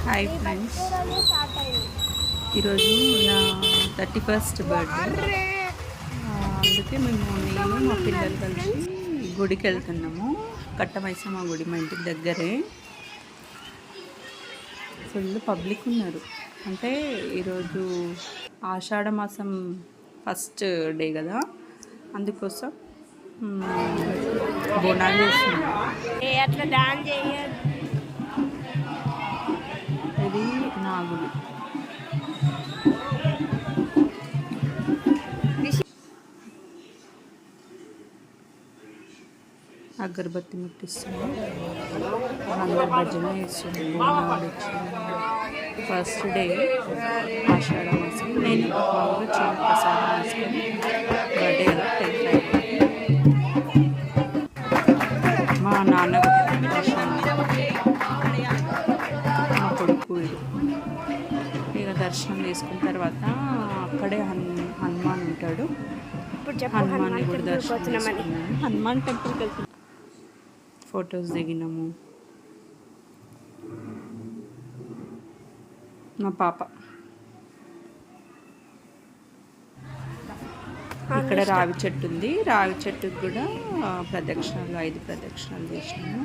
Hi friends, ఈరోజు నా 31st birthday. అందుకే నేను మా పిల్లలు కలిసి గుడికి వెళ్తున్నాము. కట్టమైసమ్మ గుడి మా ఇంటికి దగ్గరే. ఫుల్ పబ్లిక్ ఉన్నారు. అంటే ఈరోజు ఆషాఢ మాసం ఫస్ట్ డే కదా, అందుకోసం బోనాలు చేస్తున్నాం. అట్లా డాన్స్ చేయదు. ఇది నాగులు. అగరబత్తి ముట్టిస్తున్నాం. అందరు భజన చేస్తుంది. బోనాలు వచ్చింది. ఫస్ట్ డే ఆషాఢ మాసం. నేను బాగా చిన్న ప్రసాదం వేసుకొని బర్త్డే కదా 10th మా నాన్న మా కొడుకు ఇక దర్శనం చేసుకున్న తర్వాత అక్కడే హనుమాన్ ఉంటాడు. హనుమాన్ని కూడా దర్శనం చేసుకున్నాము. హనుమాన్ టెంపుల్కి వెళ్తున్నాము. ఫొటోస్ దిగినాము. మా పాప ఇక్కడ రావి చెట్టు ఉంది. రావి చెట్టుకు కూడా ప్రదక్షిణాలు 5 ప్రదక్షిణాలు చేసినాము.